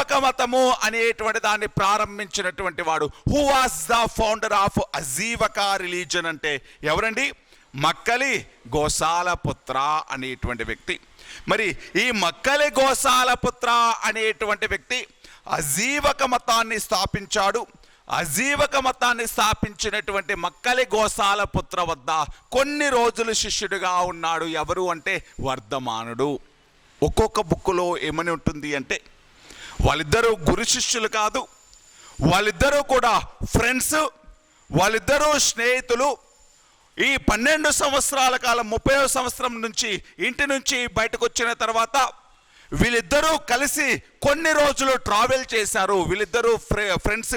అజీవక మతము అనేటువంటి దాన్ని ప్రారంభించినటువంటి వాడు. Who was the founder of Ajivika religion అంటే ఎవరండి? మక్కలి గోసాల పుత్ర అనేటువంటి వ్యక్తి. మరి ఈ మక్కలి గోసాల పుత్ర అనేటువంటి వ్యక్తి అజీవక మతాన్ని స్థాపించాడు. అజీవక మతాన్ని స్థాపించినటువంటి మక్కలి గోసాల పుత్ర వద్ద కొన్ని రోజులు శిష్యుడిగా ఉన్నాడు. ఎవరు అంటే వర్ధమానుడు. ఒక్కొక్క బుక్కులో ఏమని ఉంటుంది అంటే వాళ్ళిద్దరూ గురు శిష్యులు కాదు, వాళ్ళిద్దరూ కూడా ఫ్రెండ్స్, వాళ్ళిద్దరూ స్నేహితులు. ఈ 12 సంవత్సరాల కాలం 30వ సంవత్సరం నుంచి ఇంటి నుంచి బయటకు వచ్చిన తర్వాత వీళ్ళిద్దరూ కలిసి కొన్ని రోజులు ట్రావెల్ చేశారు. వీళ్ళిద్దరూ ఫ్రెండ్స్,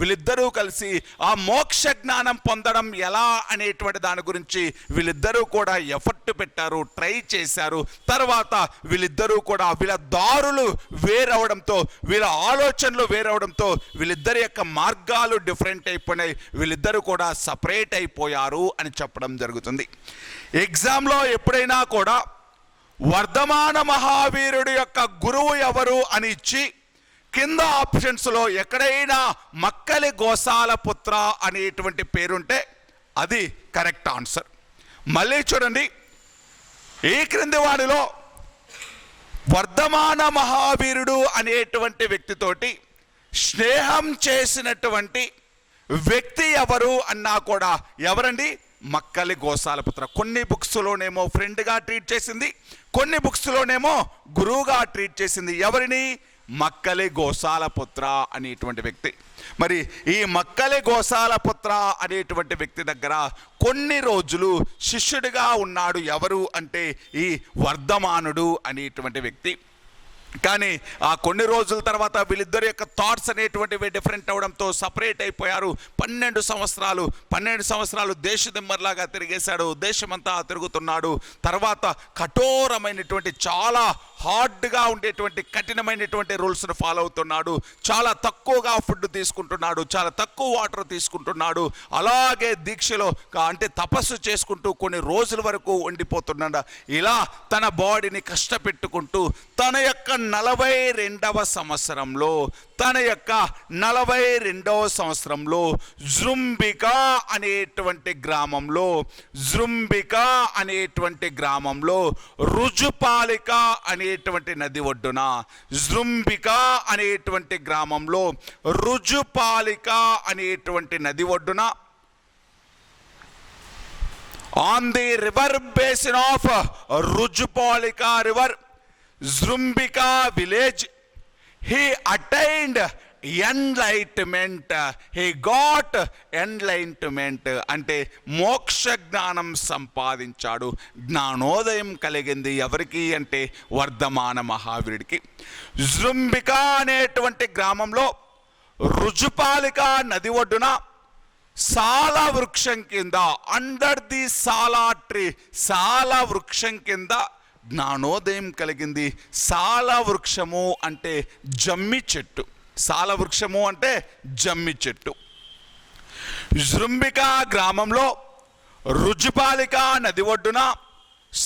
వీళ్ళిద్దరూ కలిసి ఆ మోక్ష జ్ఞానం పొందడం ఎలా అనేటువంటి దాని గురించి వీళ్ళిద్దరూ కూడా ఎఫర్ట్ పెట్టారు, ట్రై చేశారు. తర్వాత వీళ్ళిద్దరూ కూడా వీళ్ళ దారులు వేరవడంతో, వీళ్ళ ఆలోచనలు వేరవడంతో వీళ్ళిద్దరి యొక్క మార్గాలు డిఫరెంట్ అయిపోయినాయి. వీళ్ళిద్దరూ కూడా సపరేట్ అయిపోయారు అని చెప్పడం జరుగుతుంది. ఎగ్జామ్లో ఎప్పుడైనా కూడా వర్ధమాన మహావీరుడు యొక్క గురువు ఎవరు అని ఇచ్చి కింద ఆప్షన్స్లో ఎక్కడైనా మక్కలి గోసాల పుత్ర అనేటువంటి పేరుంటే అది కరెక్ట్ ఆన్సర్. మళ్ళీ చూడండి, ఈ క్రింది వాడిలో వర్ధమాన మహావీరుడు అనేటువంటి వ్యక్తితోటి స్నేహం చేసినటువంటి వ్యక్తి ఎవరు అన్నా కూడా ఎవరండి? మక్కలి గోసాల పుత్ర. కొన్ని బుక్స్లోనేమో ఫ్రెండ్గా ట్రీట్ చేసింది, కొన్ని బుక్స్లోనేమో గురువుగా ట్రీట్ చేసింది. ఎవరిని? మక్కలి గోసాల పుత్ర అనేటువంటి వ్యక్తి. మరి ఈ మక్కలి గోసాల పుత్ర అనేటువంటి వ్యక్తి దగ్గర కొన్ని రోజులు శిష్యుడిగా ఉన్నాడు. ఎవరు అంటే ఈ వర్ధమానుడు అనేటువంటి వ్యక్తి. కానీ ఆ కొన్ని రోజుల తర్వాత వీళ్ళిద్దరి యొక్క థాట్స్ అనేటువంటివి డిఫరెంట్ అవడంతో సపరేట్ అయిపోయారు. 12 సంవత్సరాలు దేశదిమ్మర్లాగా తిరిగేశాడు, దేశమంతా తిరుగుతున్నాడు. తర్వాత కఠోరమైనటువంటి, చాలా హార్డ్గా ఉండేటువంటి, కఠినమైనటువంటి రూల్స్ను ఫాలో అవుతున్నాడు. చాలా తక్కువగా ఫుడ్ తీసుకుంటున్నాడు, చాలా తక్కువ వాటర్ తీసుకుంటున్నాడు. అలాగే దీక్షలో అంటే తపస్సు చేసుకుంటూ కొన్ని రోజుల వరకు ఉండిపోతున్నాడు. ఇలా తన బాడీని కష్టపెట్టుకుంటూ తన యొక్క 42వ సంవత్సరంలో జృంబికా అనేటువంటి గ్రామంలో రుజుపాలిక అనేటువంటి నది ఒడ్డున, జృంబికా అనేటువంటి గ్రామంలో రుజుపాలిక అనేటువంటి నది ఒడ్డున on the river basin of Rijupalika river, Zrumbika village, he attained enlightenment. He got enlightenment అంటే మోక్ష జ్ఞానం సంపాదించాడు. జ్ఞానోదయం కలిగింది. ఎవరికి అంటే వర్ధమాన మహావీరుడికి. జృంబికా అనేటువంటి గ్రామంలో రుజుపాలిక నది ఒడ్డున సాల వృక్షం కింద, అండర్ ది సాలా ట్రీ, సాల వృక్షం కింద జ్ఞానోదయం కలిగింది. సాల వృక్షము అంటే జమ్మి చెట్టు. సాల వృక్షము అంటే జమ్మి చెట్టు. జృంబికా గ్రామంలో రుజుపాలిక నది ఒడ్డున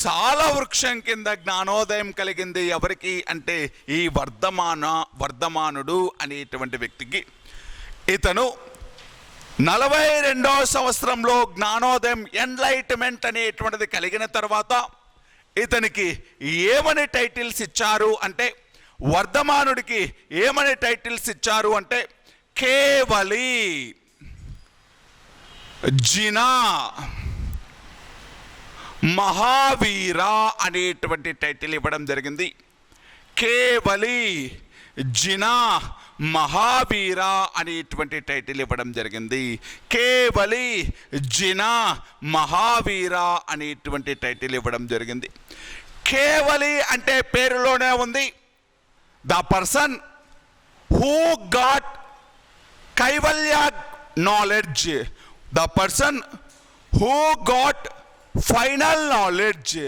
సాల వృక్షం కింద జ్ఞానోదయం కలిగింది. ఎవరికి అంటే ఈ వర్ధమానుడు అనేటువంటి వ్యక్తికి. ఇతను 42వ సంవత్సరంలో జ్ఞానోదయం, ఎన్లైట్మెంట్ అనేటువంటిది కలిగిన తర్వాత ఇతనికి ఏమని టైటిల్స్ ఇచ్చారు అంటే, వర్ధమానుడికి ఏమని టైటిల్స్ ఇచ్చారు అంటే కేవలి, జినా, మహావీర అనేటువంటి టైటిల్ ఇవ్వడం జరిగింది. కేవలి, జినా, మహావీర అనేటువంటి టైటిల్ ఇవ్వడం జరిగింది. కేవలి, జినా, మహావీర అనేటువంటి టైటిల్ ఇవ్వడం జరిగింది. కేవలి అంటే పేరులోనే ఉంది, the person who got Kaivalya knowledge, the person who got final knowledge,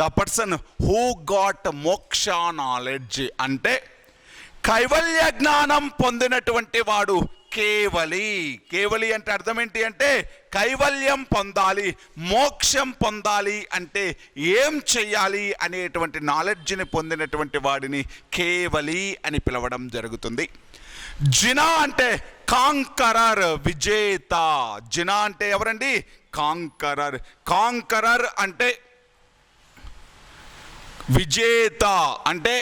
the person who got మోక్ష నాలెడ్జ్. అంటే కైవల్య జ్ఞానం పొందినటువంటి వాడు కేవలి. కేవలి అంటే అర్థం ఏంటి అంటే కైవల్యం పొందాలి, మోక్షం పొందాలి అంటే ఏం చెయ్యాలి అనేటువంటి నాలెడ్జ్ని పొందినటువంటి వాడిని కేవలి అని పిలవడం జరుగుతుంది. జినా అంటే కాంకరర్, విజేత. జినా అంటే ఎవరండి? కాంకరర్. కాంకరర్ అంటే విజేత, అంటే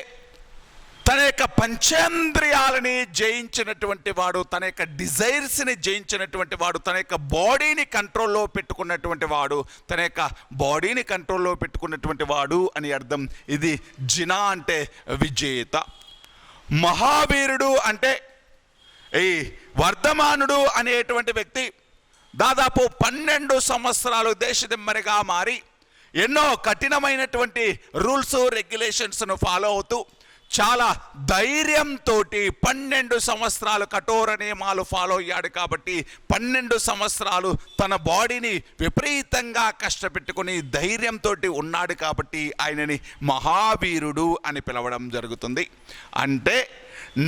తన యొక్క పంచేంద్రియాలని జయించినటువంటి వాడు, తన యొక్క డిజైర్స్ని జయించినటువంటి వాడు, తన యొక్క బాడీని కంట్రోల్లో పెట్టుకున్నటువంటి వాడు, తన యొక్క బాడీని కంట్రోల్లో పెట్టుకున్నటువంటి వాడు అని అర్థం. ఇది జినా అంటే విజేత. మహావీరుడు అంటే ఈ వర్ధమానుడు అనేటువంటి వ్యక్తి దాదాపు 12 సంవత్సరాలు దేశదిమ్మరిగా మారి ఎన్నో కఠినమైనటువంటి రూల్స్ రెగ్యులేషన్స్ను ఫాలో అవుతూ చాలా ధైర్యంతో 12 సంవత్సరాలు కఠోర నియమాలు ఫాలో అయ్యాడు. కాబట్టి 12 సంవత్సరాలు తన బాడీని విపరీతంగా కష్టపెట్టుకుని ధైర్యంతో ఉన్నాడు. కాబట్టి ఆయనని మహావీరుడు అని పిలవడం జరుగుతుంది. అంటే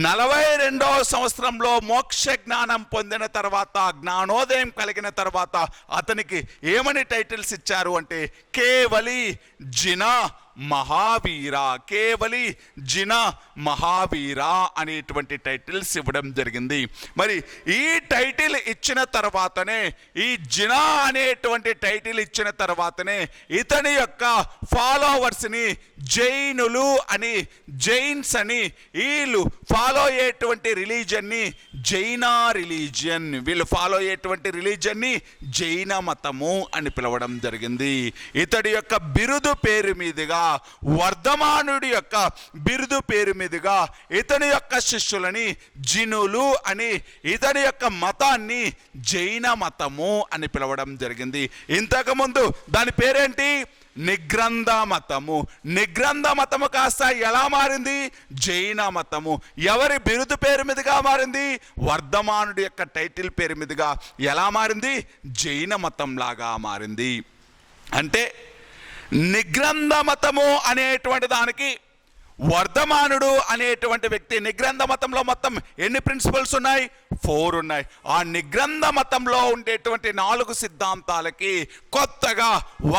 42వ సంవత్సరంలో మోక్ష జ్ఞానం పొందిన తర్వాత, జ్ఞానోదయం కలిగిన తర్వాత అతనికి ఏమని టైటిల్స్ ఇచ్చారు అంటే కేవలి, జినా, మహావీర. కేవలి, జినా, మహావీర అనేటువంటి టైటిల్స్ ఇవ్వడం జరిగింది. మరి ఈ టైటిల్ ఇచ్చిన తర్వాతనే, ఈ జినా అనేటువంటి టైటిల్ ఇచ్చిన తర్వాతనే ఇతని యొక్క ఫాలోవర్స్ని జైనులు అని, జైన్స్ అని, వీళ్ళు ఫాలో అయ్యేటువంటి రిలీజన్ని జైనా రిలీజియన్, వీళ్ళు ఫాలో అయ్యేటువంటి రిలీజన్ని జైన మతము అని పిలవడం జరిగింది. ఇతడి యొక్క బిరుదు పేరు మీదుగా, వర్ధమానుడి యొక్క బిరుదు పేరు మీదుగా ఇతని యొక్క శిష్యులని జినులు అని, ఇతని యొక్క మతాన్ని జైన మతము అని పిలవడం జరిగింది. ఇంతకుముందు దాని పేరేంటి? నిగ్రంథ మతము. నిగ్రంథ మతము కాస్త ఎలా మారింది? జైన మతము. ఎవరి బిరుదు పేరు మీదుగా మారింది? వర్ధమానుడి యొక్క టైటిల్ పేరు మీదుగా ఎలా మారింది? జైన మతం లాగా మారింది. అంటే నిగ్రంథ మతము అనేటువంటి దానికి వర్ధమానుడు అనేటువంటి వ్యక్తి, నిగ్రంథ మతంలో మొత్తం ఎన్ని ప్రిన్సిపల్స్ ఉన్నాయి? 4 ఉన్నాయి. ఆ నిగ్రంథ మతంలో ఉండేటువంటి 4 సిద్ధాంతాలకి కొత్తగా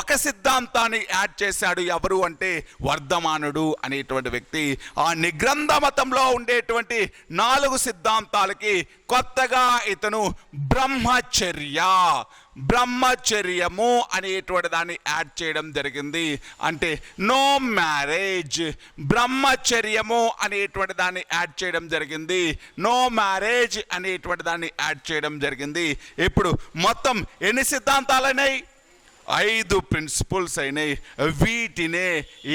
ఒక సిద్ధాంతాన్ని యాడ్ చేశాడు. ఎవరు అంటే వర్ధమానుడు అనేటువంటి వ్యక్తి. ఆ నిగ్రంథ మతంలో ఉండేటువంటి 4 సిద్ధాంతాలకి కొత్తగా ఇతను బ్రహ్మచర్యము అనేటువంటి దాన్ని యాడ్ చేయడం జరిగింది. అంటే నో మ్యారేజ్, బ్రహ్మచర్యము అనేటువంటి దాన్ని యాడ్ చేయడం జరిగింది. నో మ్యారేజ్ అనేటువంటి దాన్ని యాడ్ చేయడం జరిగింది. ఇప్పుడు మొత్తం ఎన్ని సిద్ధాంతాలైనాయి? 5 ప్రిన్సిపల్స్ అయినాయి. వీటినే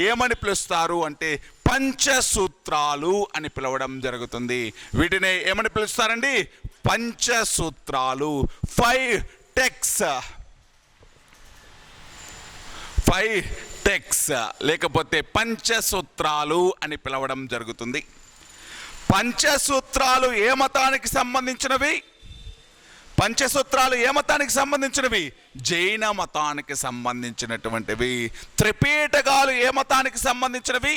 ఏమని పిలుస్తారు అంటే పంచసూత్రాలు అని పిలవడం జరుగుతుంది. వీటినే ఏమని పిలుస్తారండి? పంచసూత్రాలు. 5 టెక్స్ లేకపోతే పంచసూత్రాలు అని పిలవడం జరుగుతుంది. పంచసూత్రాలు ఏ మతానికి సంబంధించినవి? పంచసూత్రాలు ఏ మతానికి సంబంధించినవి? జైన మతానికి సంబంధించినటువంటివి. త్రిపీటకాలు ఏ మతానికి సంబంధించినవి?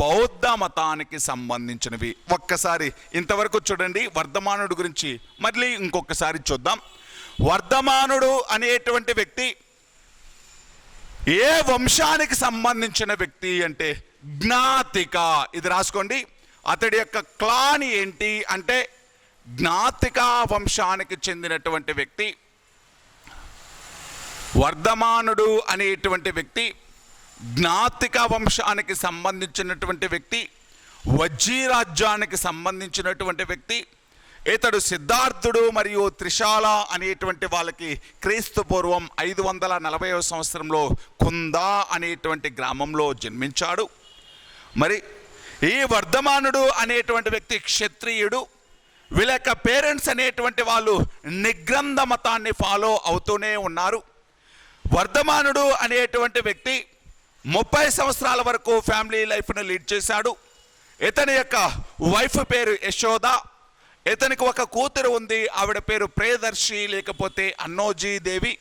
బౌద్ధ మతానికి సంబంధించినవి. ఒక్కసారి ఇంతవరకు చూడండి వర్ధమానుడు గురించి, మళ్ళీ ఇంకొకసారి చూద్దాం. వర్ధమానుడు అనేటువంటి వ్యక్తి ఏ వంశానికి సంబంధించిన వ్యక్తి అంటే జ్ఞాతిక. ఇది రాసుకోండి. అతడి యొక్క క్లాన్ ఏంటి అంటే జ్ఞాతిక వంశానికి చెందినటువంటి వ్యక్తి. వర్ధమానుడు అనేటువంటి వ్యక్తి జ్ఞాతిక వంశానికి సంబంధించినటువంటి వ్యక్తి, వజ్జీ రాజ్యానికి సంబంధించినటువంటి వ్యక్తి. ఇతడు సిద్ధార్థుడు మరియు త్రిశాల అనేటువంటి వాళ్ళకి క్రీస్తు పూర్వం 540వ సంవత్సరంలో కుందా అనేటువంటి గ్రామంలో జన్మించాడు. మరి ఈ వర్ధమానుడు అనేటువంటి వ్యక్తి క్షత్రియుడు. వీళ్ళ యొక్క పేరెంట్స్ అనేటువంటి వాళ్ళు నిగ్రంథ మతాన్ని ఫాలో అవుతూనే ఉన్నారు. వర్ధమానుడు అనేటువంటి వ్యక్తి 30 సంవత్సరాల వరకు ఫ్యామిలీ లైఫ్ను లీడ్ చేశాడు. ఇతని యొక్క వైఫ్ పేరు యశోద. ఇతనికి ఒక కూతురు ఉంది. ఆవిడ పేరు ప్రియదర్శి లేకపోతే అన్నోజీ దేవి.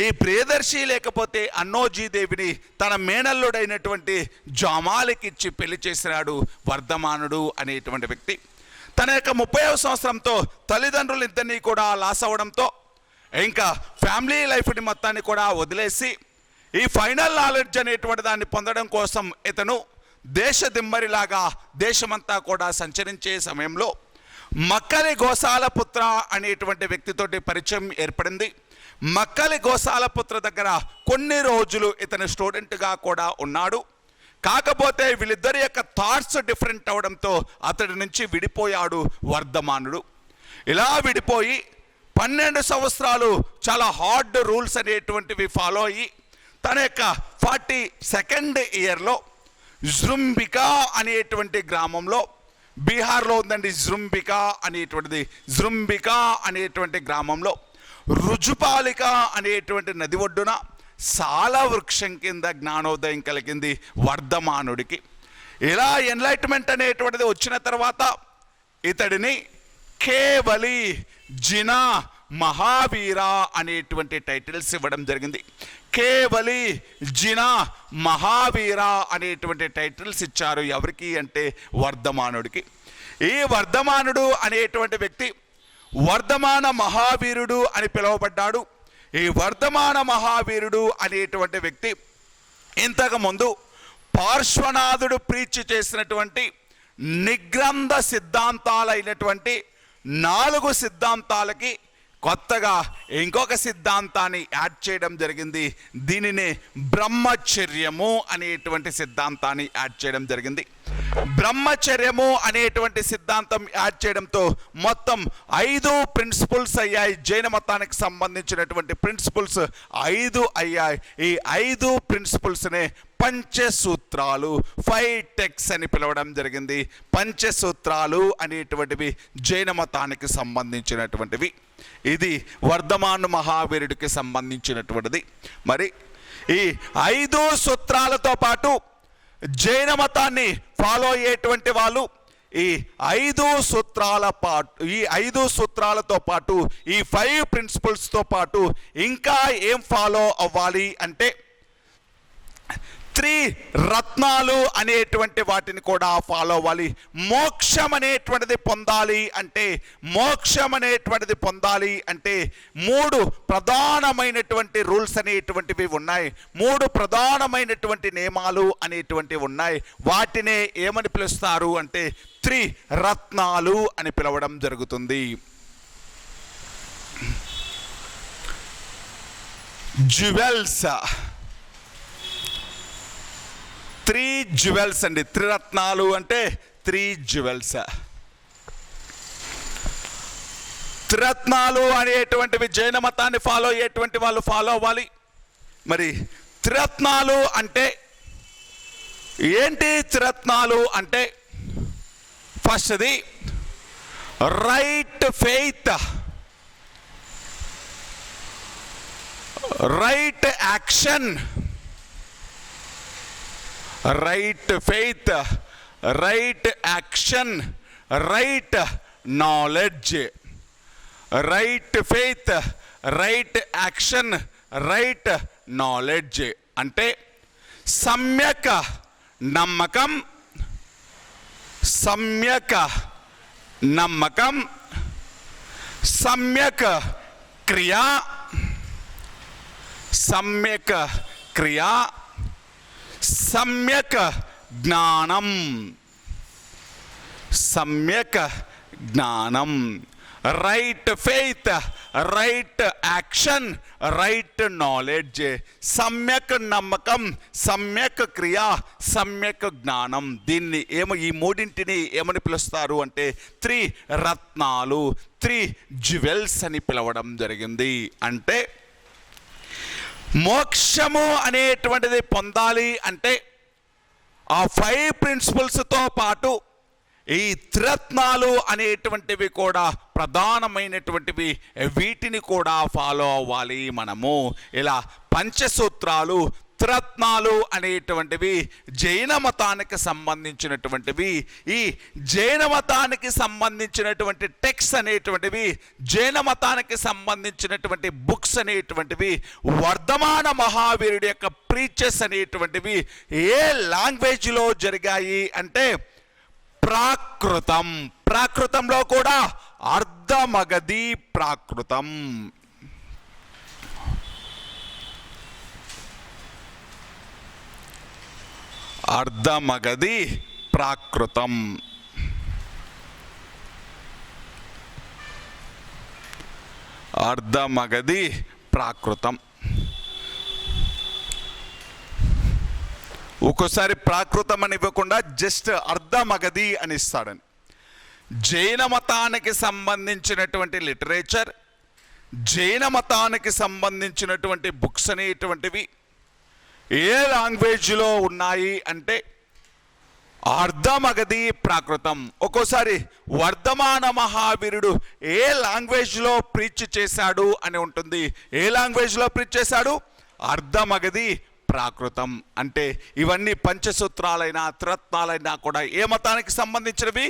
ఈ ప్రియదర్శి లేకపోతే అన్నోజీదేవిని తన మేనల్లుడైనటువంటి జామాలికిచ్చి పెళ్లి చేసినాడు వర్ధమానుడు అనేటువంటి వ్యక్తి. తన యొక్క 30వ సంవత్సరంతో తల్లిదండ్రులు ఇద్దరినీ కూడా లాస్ అవ్వడంతో ఇంకా ఫ్యామిలీ లైఫ్ని మొత్తాన్ని కూడా వదిలేసి ఈ ఫైనల్ నాలెడ్జ్ అనేటువంటి దాన్ని పొందడం కోసం ఇతను దేశదిమ్మరిలాగా దేశమంతా కూడా సంచరించే సమయంలో మక్కలి గోసాలపుత్ర అనేటువంటి వ్యక్తితోటి పరిచయం ఏర్పడింది. మక్కలి గోసాలపుత్ర దగ్గర కొన్ని రోజులు ఇతను స్టూడెంట్గా కూడా ఉన్నాడు. కాకపోతే వీళ్ళిద్దరి యొక్క థాట్స్ డిఫరెంట్ అవడంతో అతడి నుంచి విడిపోయాడు వర్ధమానుడు. ఇలా విడిపోయి 12 సంవత్సరాలు చాలా హార్డ్ రూల్స్ అనేటువంటివి ఫాలో అయ్యి తన యొక్క 42nd ఇయర్లో జృంబికా అనేటువంటి గ్రామంలో, బీహార్లో ఉందండి జృంబికా అనేటువంటిది, జృంబికా అనేటువంటి గ్రామంలో రుజుపాలిక అనేటువంటి నది ఒడ్డున సాల వృక్షం కింద జ్ఞానోదయం కలిగింది వర్ధమానుడికి. ఇలా ఎన్లైట్మెంట్ అనేటువంటిది వచ్చిన తర్వాత ఇతడిని కేవలి, జినా, మహావీర అనేటువంటి టైటిల్స్ ఇవ్వడం జరిగింది. కేవలి, జినా, మహావీర అనేటువంటి టైటిల్స్ ఇచ్చారు. ఎవరికి అంటే వర్ధమానుడికి. ఈ వర్ధమానుడు అనేటువంటి వ్యక్తి వర్ధమాన మహావీరుడు అని పిలువబడ్డాడు. ఈ వర్ధమాన మహావీరుడు అనేటువంటి వ్యక్తి ఇంతకుముందు పార్శ్వనాథుడు ప్రీచ్ చేసినటువంటి నిగ్రంథ సిద్ధాంతాలైనటువంటి 4 సిద్ధాంతాలకి కొత్తగా ఇంకొక సిద్ధాంతాన్ని యాడ్ చేయడం జరిగింది. దీనినే బ్రహ్మచర్యము అనేటువంటి సిద్ధాంతాన్ని యాడ్ చేయడం జరిగింది. బ్రహ్మచర్యము అనేటువంటి సిద్ధాంతం యాడ్ చేయడంతో మొత్తం 5 ప్రిన్సిపల్స్ అయ్యాయి. జైన మతానికి సంబంధించినటువంటి ప్రిన్సిపల్స్ 5 అయ్యాయి. ఈ 5 ప్రిన్సిపల్స్నే పంచసూత్రాలు, 5 టెక్స్ అని పిలవడం జరిగింది. పంచసూత్రాలు అనేటువంటివి జైన మతానికి సంబంధించినటువంటివి. ఇది వర్ధమాన మహావీరుడికి సంబంధించినటువంటిది. మరి ఈ 5 సూత్రాలతో పాటు జైన మతాన్ని ఫాలో అయ్యేటువంటి వాళ్ళు ఈ 5 సూత్రాలతో పాటు ఈ 5 ప్రిన్సిపల్స్తో పాటు ఇంకా ఏం ఫాలో అవ్వాలి అంటే 3 రత్నాలు అనేటువంటి వాటిని కూడా ఫాలో అవ్వాలి. మోక్షం అనేటువంటిది పొందాలి అంటే 3 ప్రధానమైనటువంటి రూల్స్ అనేటువంటివి ఉన్నాయి. 3 ప్రధానమైనటువంటి నియమాలు అనేటువంటివి ఉన్నాయి. వాటినే ఏమని పిలుస్తారు అంటే 3 రత్నాలు అని పిలవడం జరుగుతుంది. జ్యువెల్స్, 3 జ్యువెల్స్ అండి. త్రిరత్నాలు అంటే 3 జ్యువెల్స్. త్రిరత్నాలు అనేటువంటివి జైన మతాన్ని ఫాలో అయ్యేటువంటి వాళ్ళు ఫాలో అవ్వాలి. మరి త్రిరత్నాలు అంటే ఏంటి? త్రిరత్నాలు అంటే ఫస్ట్ది right faith, right action, right faith, right action, right knowledge. Right faith, right action, right knowledge అంటే సమ్యక్ నమ్మకం, సమ్యక్ నమ్మకం, సమ్యక్ క్రియా, సమ్యక్ క్రియా, సమ్యక్ జ్ఞానం, సమ్యక్ జ్ఞానం. Right faith, right action, right knowledge. సమ్యక్ నమ్మకం, సమ్యక్ క్రియ, సమ్యక్ జ్ఞానం. దీన్ని ఈ 3 ఏమని పిలుస్తారు అంటే 3 రత్నాలు, 3 జ్యువెల్స్ అని పిలవడం జరిగింది. అంటే మోక్షము అనేటువంటిది పొందాలి అంటే ఆ 5 ప్రిన్సిపల్స్తో పాటు ఈ త్రిరత్నాలు అనేటువంటివి కూడా ప్రధానమైనటువంటివి. వీటిని కూడా ఫాలో అవ్వాలి మనము. ఇలా పంచసూత్రాలు త్రిరత్నాలు అనేటువంటివి జైన మతానికి సంబంధించినటువంటివి. ఈ జైన మతానికి సంబంధించినటువంటి టెక్స్ట్ అనేటువంటివి, జైన మతానికి సంబంధించినటువంటి బుక్స్ అనేటువంటివి, వర్ధమాన మహావీరుడి యొక్క ప్రీచెస్ అనేటువంటివి ఏ లాంగ్వేజ్లో జరిగాయి అంటే ప్రాకృతం. ప్రాకృతంలో కూడా అర్ధమగధి ప్రాకృతం. అర్ధమగధి ప్రాకృతం. అర్ధమగధి ప్రాకృతం. ఒక్కోసారి ప్రాకృతం అని ఇవ్వకుండా జస్ట్ అర్ధమగధి అని ఇస్తాడని. జైన మతానికి సంబంధించినటువంటి లిటరేచర్, జైన మతానికి సంబంధించినటువంటి బుక్స్ అనేటువంటివి ఏ లాంగ్వేజ్లో ఉన్నాయి అంటే అర్ధమగధి ప్రాకృతం. ఒక్కోసారి వర్ధమాన మహావీరుడు ఏ లాంగ్వేజ్లో ప్రీచ్ చేశాడు అని ఉంటుంది. ఏ లాంగ్వేజ్లో ప్రీచ్ చేశాడు? అర్ధమగధి ప్రాకృతం. అంటే ఇవన్నీ పంచసూత్రాలైనా త్రిరత్నాలైనా కూడా ఏ మతానికి సంబంధించినవి?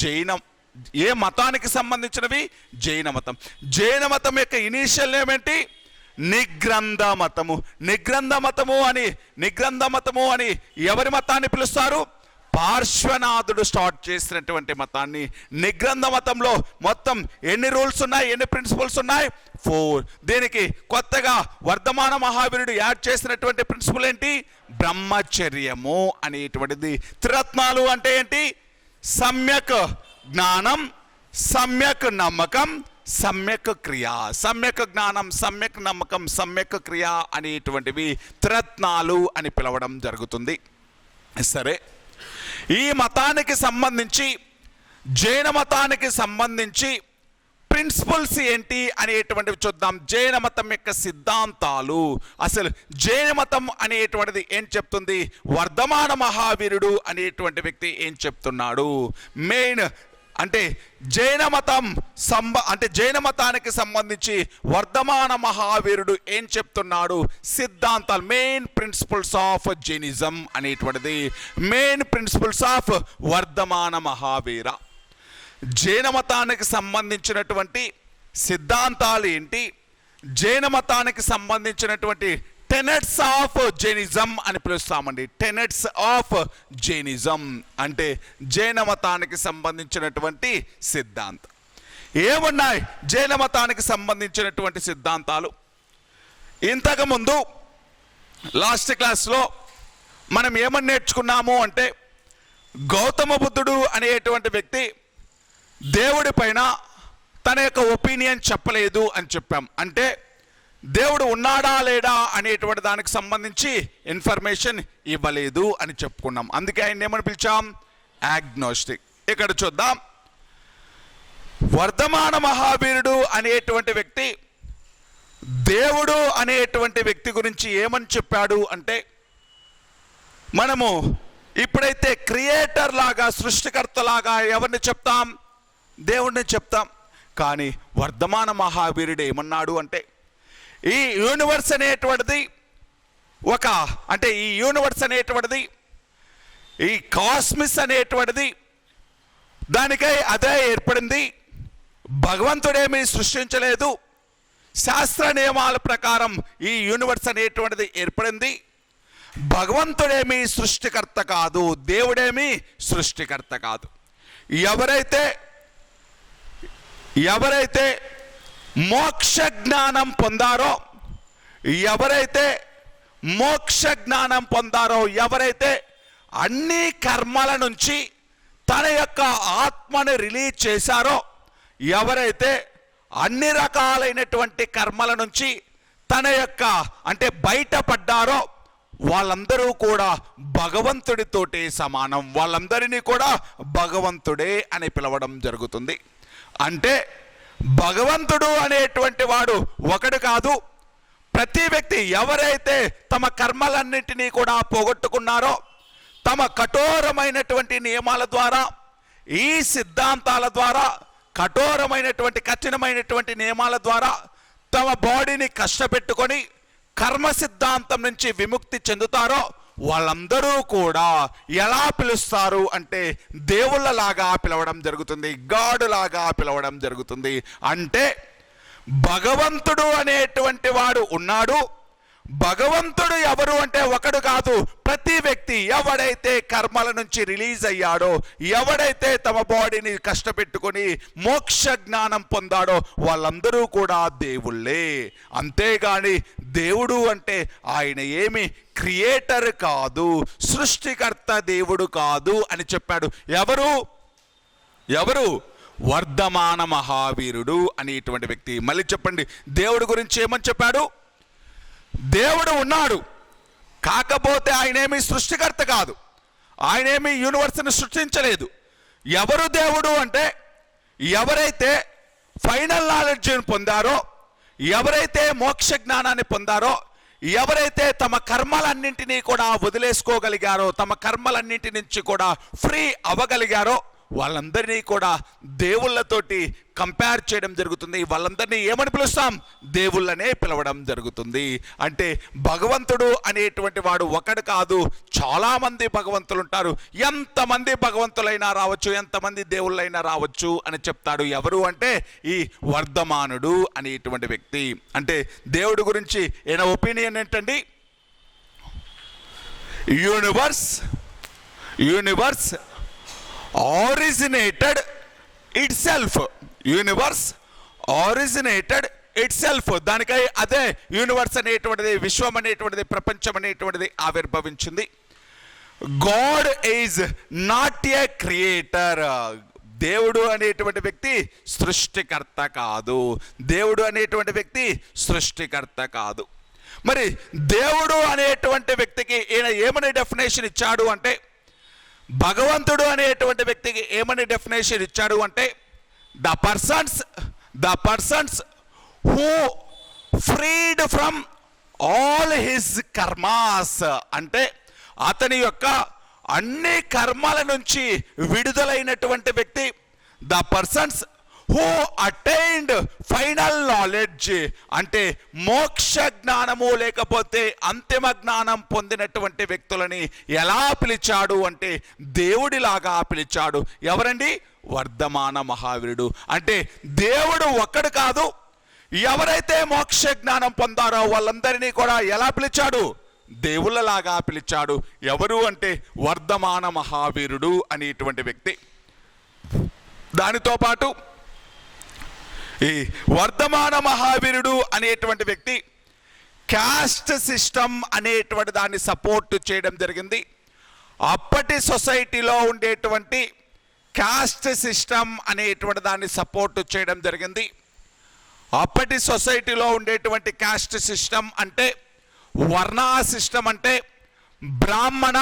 జైనం. ఏ మతానికి సంబంధించినవి? జైన మతం. జైన మతం యొక్క ఇనీషియల్ నేమ్ ఏంటి? నిగ్రంథ మతము. నిగ్రంథ మతము అని ఎవరి మతాన్ని పిలుస్తారు? పార్శ్వనాథుడు స్టార్ట్ చేసినటువంటి మతాన్ని. నిగ్రంథ మతంలో మొత్తం ఎన్ని రూల్స్ ఉన్నాయి, ఎన్ని ప్రిన్సిపల్స్ ఉన్నాయి? 4. దీనికి కొత్తగా వర్ధమాన మహావీరుడు యాడ్ చేసినటువంటి ప్రిన్సిపల్ ఏంటి? బ్రహ్మచర్యము అనేటువంటిది. త్రిరత్నాలు అంటే ఏంటి? సమ్యక్ జ్ఞానం, సమ్యక్ నమ్మకం, సమ్యక్ క్రియ. సమ్యక్ జ్ఞానం, సమ్యక్ నమ్మకం, సమ్యక్ క్రియ అనేటువంటివి త్రిరత్నాలు అని పిలవడం జరుగుతుంది. సరే, ఈ మతానికి సంబంధించి, జైన మతానికి సంబంధించి ప్రిన్సిపల్స్ ఏంటి అనేటువంటివి చూద్దాం. జైన మతం యొక్క సిద్ధాంతాలు. అసలు జైన మతం అనేటువంటిది ఏం చెప్తుంది? వర్ధమాన మహావీరుడు అనేటువంటి వ్యక్తి ఏం చెప్తున్నాడు? మెయిన్ అంటే జైన మతం జైన మతానికి సంబంధించి వర్ధమాన మహావీరుడు ఏం చెప్తున్నాడు? సిద్ధాంతాలు, మెయిన్ ప్రిన్సిపల్స్ ఆఫ్ జైనిజం అనేటువంటిది. మెయిన్ ప్రిన్సిపల్స్ ఆఫ్ వర్ధమాన మహావీర. జైన మతానికి సంబంధించినటువంటి సిద్ధాంతాలు ఏంటి? జైన మతానికి సంబంధించినటువంటి టెనెట్స్ ఆఫ్ జైనిజం అని పిలుస్తామండి. టెనెట్స్ ఆఫ్ జైనిజం అంటే జైన మతానికి సంబంధించినటువంటి సిద్ధాంతం. ఏమున్నాయి జైన మతానికి సంబంధించినటువంటి సిద్ధాంతాలు? ఇంతకుముందు లాస్ట్ క్లాస్లో మనం ఏమని నేర్చుకున్నాము అంటే, గౌతమ బుద్ధుడు అనేటువంటి వ్యక్తి దేవుడి పైన తన యొక్క ఒపీనియన్ చెప్పలేదు అని చెప్పాం. అంటే దేవుడు ఉన్నాడా లేడా అనేటువంటి దానికి సంబంధించి ఇన్ఫర్మేషన్ ఇవ్వలేదు అని చెప్పుకున్నాం. అందుకే ఆయన ఏమని పిలిచాం? ఆగ్నోస్టిక్. ఇక్కడ చూద్దాం, వర్ధమాన మహావీరుడు అనేటువంటి వ్యక్తి దేవుడు అనేటువంటి వ్యక్తి గురించి ఏమని చెప్పాడు అంటే, మనము ఇప్పుడైతే క్రియేటర్ లాగా, సృష్టికర్త లాగా ఎవరిని చెప్తాం? దేవుడిని చెప్తాం. కానీ వర్ధమాన మహావీరుడు ఏమన్నాడు అంటే, ఈ యూనివర్స్ అనేటువంటిది ఈ యూనివర్స్ అనేటువంటిది, ఈ కాస్మిస్ అనేటువంటిది దానికై అదే ఏర్పడింది. భగవంతుడేమీ సృష్టించలేదు. శాస్త్ర నియమాల ప్రకారం ఈ యూనివర్స్ అనేటువంటిది ఏర్పడింది. భగవంతుడేమీ సృష్టికర్త కాదు, దేవుడేమీ సృష్టికర్త కాదు. ఎవరైతే మోక్ష జ్ఞానం పొందారో, ఎవరైతే అన్ని కర్మల నుంచి తన యొక్క ఆత్మని రిలీజ్ చేశారో, ఎవరైతే అన్ని రకాలైనటువంటి కర్మల నుంచి తన యొక్క బయటపడ్డారో, వాళ్ళందరూ కూడా భగవంతుడితోటే సమానం. వాళ్ళందరినీ కూడా భగవంతుడే అని పిలవడం జరుగుతుంది. అంటే భగవంతుడు అనేటువంటి వాడు ఒకడు కాదు. ప్రతి వ్యక్తి ఎవరైతే తమ కర్మలన్నింటినీ కూడా పోగొట్టుకున్నారో, తమ కఠోరమైనటువంటి నియమాల ద్వారా, ఈ సిద్ధాంతాల ద్వారా, కఠినమైనటువంటి నియమాల ద్వారా తమ బాడీని కష్టపెట్టుకొని కర్మ సిద్ధాంతం నుంచి విముక్తి చెందుతారో వాళ్ళందరూ కూడా ఎలా పిలుస్తారు అంటే దేవుళ్ళలాగా పిలవడం జరుగుతుంది, గాడ్ లాగా పిలవడం జరుగుతుంది. అంటే భగవంతుడు అనేటువంటి వాడు ఉన్నాడు. భగవంతుడు ఎవరు అంటే ఒకడు కాదు, ప్రతి వ్యక్తి ఎవడైతే కర్మల నుంచి రిలీజ్ అయ్యాడో, ఎవడైతే తమ బాడీని కష్టపెట్టుకొని మోక్ష జ్ఞానం పొందాడో వాళ్ళందరూ కూడా దేవుళ్ళే. అంతేగాని దేవుడు అంటే ఆయన ఏమి క్రియేటర్ కాదు, సృష్టికర్త దేవుడు కాదు అని చెప్పాడు. ఎవరు వర్ధమాన మహావీరుడు అనేటువంటి వ్యక్తి. మళ్ళీ చెప్పండి, దేవుడి గురించి ఏమని చెప్పాడు? దేవుడు ఉన్నాడు, కాకపోతే ఆయనేమి సృష్టికర్త కాదు, ఆయనేమి యూనివర్స్ని సృష్టించలేదు. ఎవరు దేవుడు అంటే ఎవరైతే ఫైనల్ నాలెడ్జ్ని పొందారో, ఎవరైతే మోక్ష జ్ఞానాన్ని పొందారో, ఎవరైతే తమ కర్మలన్నింటినీ కూడా వదిలేసుకోగలిగారో, తమ కర్మలన్నింటి నుంచి కూడా ఫ్రీ అవ్వగలిగారో వాళ్ళందరినీ కూడా దేవుళ్ళతోటి కంపేర్ చేయడం జరుగుతుంది. వాళ్ళందరినీ ఏమని పిలుస్తాం? దేవుళ్ళనే పిలవడం జరుగుతుంది. అంటే భగవంతుడు అనేటువంటి వాడు ఒకడు కాదు, చాలామంది భగవంతులు ఉంటారు. ఎంతమంది భగవంతులైనా రావచ్చు, ఎంతమంది దేవుళ్ళైనా రావచ్చు అని చెప్తాడు. ఎవరు అంటే ఈ వర్ధమానుడు అనేటువంటి వ్యక్తి. అంటే దేవుడి గురించి ఈయన ఒపీనియన్ ఏంటండి? Universe originated itself. Universe originated itself. దానికై అదే యూనివర్స్ అనేటువంటిది, విశ్వం అనేటువంటిది, ప్రపంచం అనేటువంటిది ఆవిర్భవించింది. God is not a creator. దేవుడు అనేటువంటి వ్యక్తి సృష్టికర్త కాదు. దేవుడు అనేటువంటి వ్యక్తి సృష్టికర్త కాదు. మరి దేవుడు అనేటువంటి వ్యక్తికి ఈయన ఏమని డెఫినేషన్ ఇచ్చాడు అంటే, భగవంతుడు అనేటువంటి వ్యక్తికి ఏమని డెఫినేషన్ ఇచ్చాడు అంటే, the persons who ఫ్రీడ్ from all his karmas. అంటే అతని యొక్క అన్ని కర్మల నుంచి విడుదలైనటువంటి వ్యక్తి. The persons who attained final knowledge. అంటే మోక్ష జ్ఞానము లేకపోతే అంతిమ జ్ఞానం పొందినటువంటి వ్యక్తులని ఎలా పిలిచాడు అంటే దేవుడిలాగా పిలిచాడు. ఎవరండి? వర్ధమాన మహావీరుడు. అంటే దేవుడు ఒక్కడు కాదు, ఎవరైతే మోక్ష జ్ఞానం పొందారో వాళ్ళందరినీ కూడా ఎలా పిలిచాడు? దేవుళ్ళలాగా పిలిచాడు. ఎవరు అంటే వర్ధమాన మహావీరుడు అనేటువంటి వ్యక్తి. దానితో పాటు ఈ వర్ధమాన మహావీరుడు అనేటువంటి వ్యక్తి క్యాస్ట్ సిస్టమ్ అనేటువంటి దాన్ని సపోర్ట్ చేయడం జరిగింది. అప్పటి సొసైటీలో ఉండేటువంటి క్యాస్ట్ సిస్టమ్ అనేటువంటి దాన్ని సపోర్ట్ చేయడం జరిగింది. అప్పటి సొసైటీలో ఉండేటువంటి క్యాస్ట్ సిస్టమ్ అంటే వర్ణ సిస్టమ్ అంటే బ్రాహ్మణ,